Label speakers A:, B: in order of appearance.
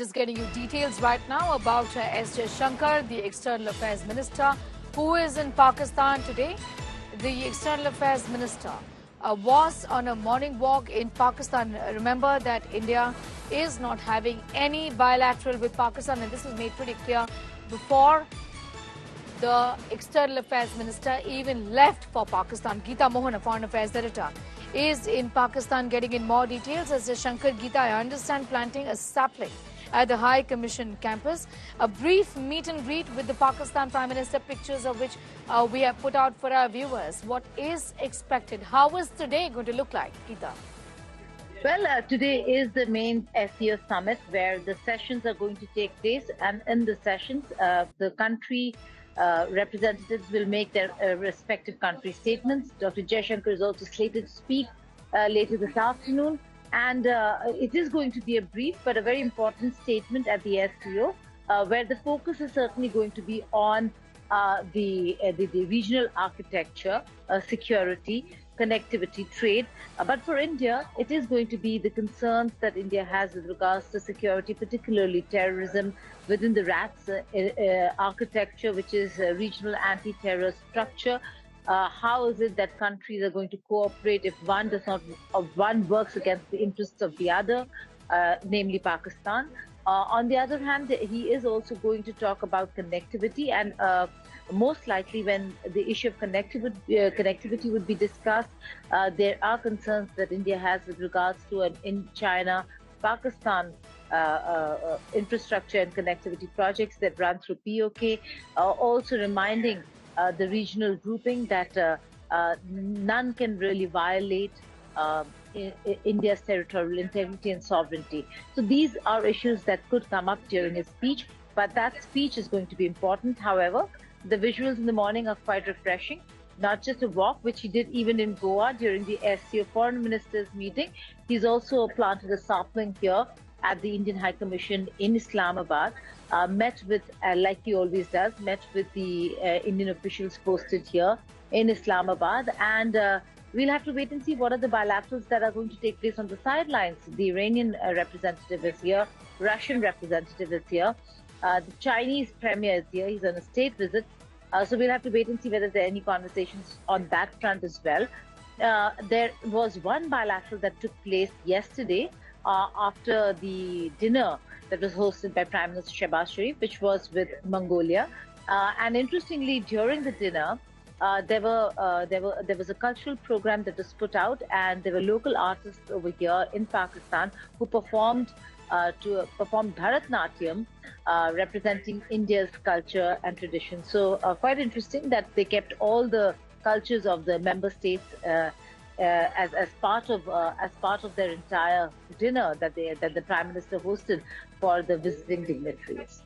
A: just getting you details right now about S. Jaishankar, the External Affairs Minister, who is in Pakistan today. The External Affairs Minister was on a morning walk in Pakistan. Remember that India is not having any bilateral with Pakistan, and this was made pretty clear before the External Affairs Minister even left for Pakistan. Geeta Mohan, a Foreign Affairs Editor, is in Pakistan getting in more details. As Shankar, Geeta, I understand, planting a sapling at the High Commission campus. A brief meet and greet with the Pakistan Prime Minister, pictures of which we have put out for our viewers. What is expected? How is today going to look like, Geeta?
B: Well, today is the main SEO summit where the sessions are going to take place, and in the sessions, the country representatives will make their respective country statements. Dr. Jaishankar is also slated to speak later this afternoon, and it is going to be a brief but a very important statement at the SEO, where the focus is certainly going to be on the regional architecture, security, connectivity, trade. But for India, it is going to be the concerns that India has with regards to security, particularly terrorism within the RATS architecture, which is a regional anti-terror structure. How is it that countries are going to cooperate if one works against the interests of the other, namely Pakistan? On the other hand, he is also going to talk about connectivity, and most likely when the issue of connectivity would be discussed, there are concerns that India has with regards to an in-China-Pakistan infrastructure and connectivity projects that run through POK, also reminding the regional grouping that none can really violate India's territorial integrity and sovereignty. So these are issues that could come up during his speech, but that speech is going to be important. However, the visuals in the morning are quite refreshing. Not just a walk, which he did even in Goa during the SEO Foreign Ministers meeting. He's also planted a sapling here at the Indian High Commission in Islamabad, met with, like he always does, met with the Indian officials posted here in Islamabad, and we'll have to wait and see what are the bilaterals that are going to take place on the sidelines. The Iranian representative is here, Russian representative is here, the Chinese premier is here, he's on a state visit. So we'll have to wait and see whether there are any conversations on that front as well. There was one bilateral that took place yesterday after the dinner that was hosted by Prime Minister Shehbaz Sharif, which was with Mongolia. And interestingly, during the dinner, there was a cultural program that was put out, and there were local artists over here in Pakistan who performed Bharatnatyam, representing India's culture and tradition. So quite interesting that they kept all the cultures of the member states as part of their entire dinner that the Prime Minister hosted for the visiting dignitaries.